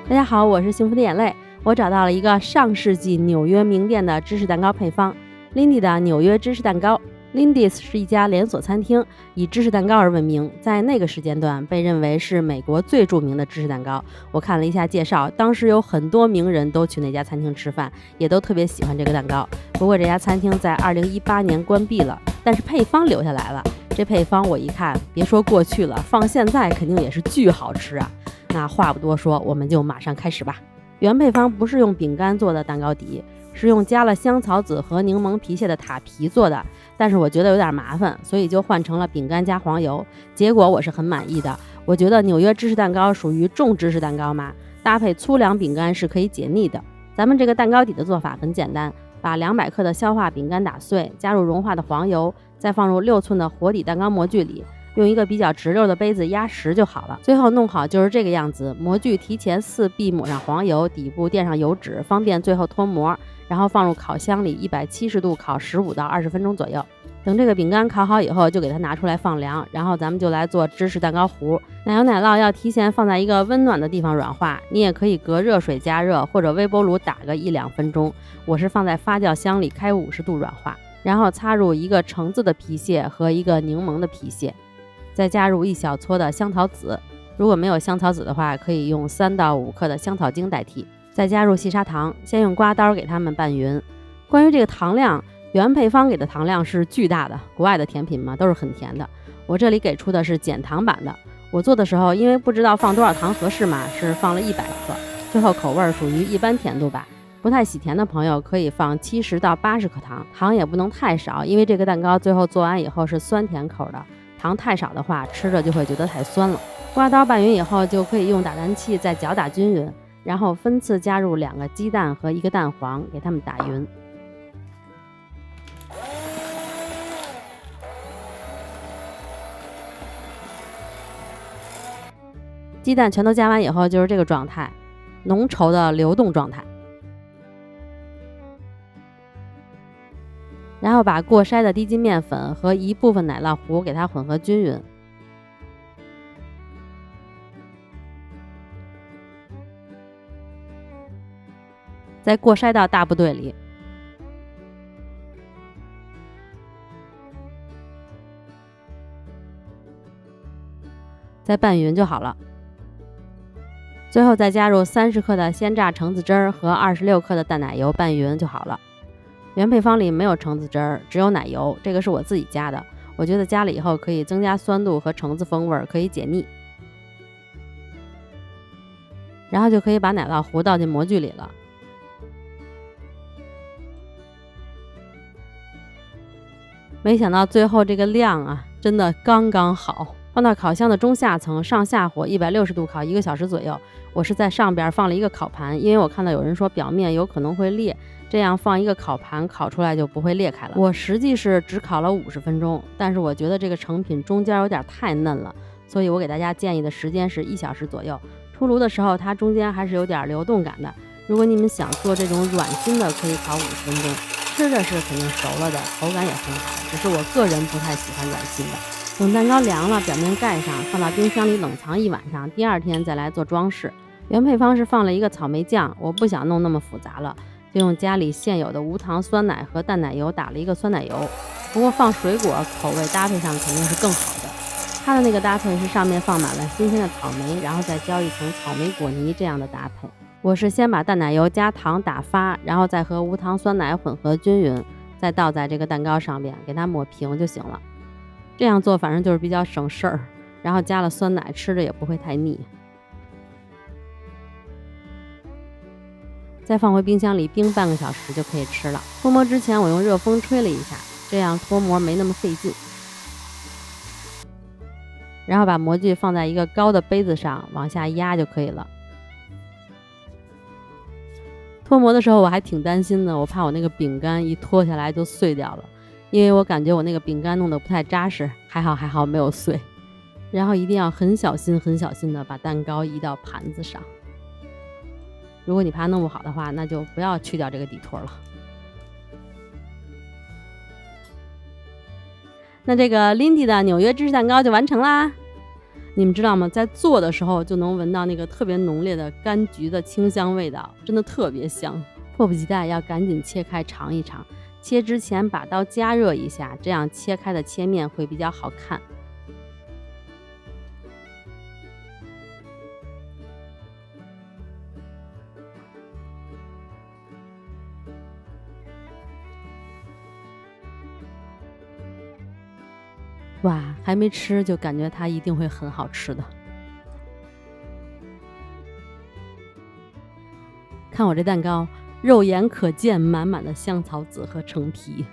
大家好，我是幸福的眼泪。我找到了一个上世纪纽约名店的芝士蛋糕配方 Lindy 的纽约芝士蛋糕。 Lindy's 是一家连锁餐厅，以芝士蛋糕而闻名，在那个时间段被认为是美国最著名的芝士蛋糕。我看了一下介绍，当时有很多名人都去那家餐厅吃饭，也都特别喜欢这个蛋糕。不过这家餐厅在2018年关闭了，但是配方留下来了。这配方我一看，别说过去了，放现在肯定也是巨好吃啊。那话不多说，我们就马上开始吧。原配方不是用饼干做的蛋糕底，是用加了香草籽和柠檬皮屑的塔皮做的，但是我觉得有点麻烦，所以就换成了饼干加黄油。结果我是很满意的。我觉得纽约芝士蛋糕属于重芝士蛋糕嘛，搭配粗粮饼干是可以解腻的。咱们这个蛋糕底的做法很简单，把200克的消化饼干打碎，加入融化的黄油，再放入6寸的活底蛋糕模具里，用一个比较直溜的杯子压实就好了。最后弄好就是这个样子，模具提前4壁抹上黄油，底部垫上油纸，方便最后脱模，然后放入烤箱里170度烤15到20分钟左右。等这个饼干烤好以后，就给它拿出来放凉，然后咱们就来做芝士蛋糕糊。奶油奶酪要提前放在一个温暖的地方软化，你也可以隔热水加热，或者微波炉打个1-2分钟。我是放在发酵箱里开50度软化，然后插入一个橙子的皮屑和一个柠檬的皮屑，再加入1小撮的香草籽，如果没有香草籽的话，可以用3到5克的香草精代替。再加入细砂糖，先用刮刀给它们拌匀。关于这个糖量，原配方给的糖量是巨大的，国外的甜品嘛都是很甜的，我这里给出的是减糖版的。我做的时候因为不知道放多少糖合适嘛，是放了100克，最后口味属于一般甜度吧。不太喜甜的朋友可以放70到80克糖，糖也不能太少，因为这个蛋糕最后做完以后是酸甜口的，糖太少的话吃着就会觉得太酸了。刮刀拌匀以后，就可以用打蛋器再搅打均匀，然后分次加入2个鸡蛋和1个蛋黄，给它们打匀。鸡蛋全都加完以后就是这个状态，浓稠的流动状态。然后把过筛的低筋面粉和一部分奶酪糊给它混合均匀。再过筛到大部队里，再拌匀就好了。最后再加入30克的鲜榨橙子汁儿和26克的淡奶油拌匀就好了。原配方里没有橙子汁儿，只有奶油，这个是我自己加的，我觉得加了以后可以增加酸度和橙子风味，可以解腻。然后就可以把奶酪糊倒进模具里了。没想到最后这个量啊，真的刚刚好。放到烤箱的中下层，上下火160度烤1个小时左右。我是在上边放了一个烤盘，因为我看到有人说表面有可能会裂，这样放一个烤盘烤出来就不会裂开了。我实际是只烤了50分钟，但是我觉得这个成品中间有点太嫩了，所以我给大家建议的时间是1小时左右。出炉的时候它中间还是有点流动感的，如果你们想做这种软心的，可以烤50分钟。吃着是肯定熟了的，口感也很好，只是我个人不太喜欢软心的。等蛋糕凉了，表面盖上，放到冰箱里冷藏1晚上，第2天再来做装饰。原配方是放了一个草莓酱，我不想弄那么复杂了，就用家里现有的无糖酸奶和淡奶油打了一个酸奶油。不过放水果口味搭配上肯定是更好的。它的那个搭配是上面放满了新鲜的草莓，然后再浇一层草莓果泥这样的搭配。我是先把淡奶油加糖打发，然后再和无糖酸奶混合均匀，再倒在这个蛋糕上面，给它抹平就行了。这样做反正就是比较省事儿，然后加了酸奶，吃着也不会太腻。再放回冰箱里冰半个小时就可以吃了。脱模之前我用热风吹了一下，这样脱模没那么费劲。然后把模具放在一个高的杯子上，往下压就可以了。脱模的时候我还挺担心的，我怕我那个饼干一脱下来就碎掉了，因为我感觉我那个饼干弄得不太扎实，还好没有碎。然后一定要很小心的把蛋糕移到盘子上。如果你怕弄不好的话，那就不要去掉这个底托了。那这个 Lindy 的纽约芝士蛋糕就完成啦。你们知道吗？在做的时候就能闻到那个特别浓烈的柑橘的清香味道，真的特别香。迫不及待要赶紧切开尝一尝。切之前把刀加热一下，这样切开的切面会比较好看。哇，还没吃就感觉它一定会很好吃的。看我这蛋糕，肉眼可见满满的香草籽和橙皮。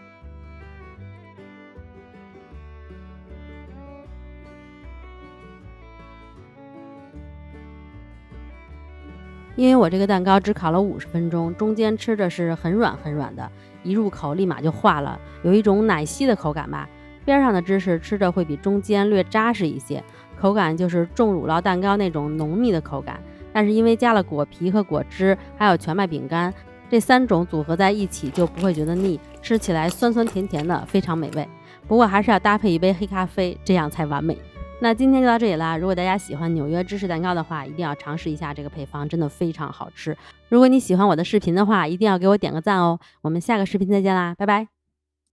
因为我这个蛋糕只烤了50分钟，中间吃着是很软很软的，一入口立马就化了，有一种奶昔的口感吧。边上的芝士吃着会比中间略扎实一些，口感就是重乳酪蛋糕那种浓密的口感。但是因为加了果皮和果汁，还有全麦饼干，这3种组合在一起就不会觉得腻，吃起来酸酸甜甜的，非常美味。不过还是要搭配一杯黑咖啡，这样才完美。那今天就到这里啦，如果大家喜欢纽约芝士蛋糕的话，一定要尝试一下这个配方，真的非常好吃。如果你喜欢我的视频的话，一定要给我点个赞哦。我们下个视频再见啦，拜拜。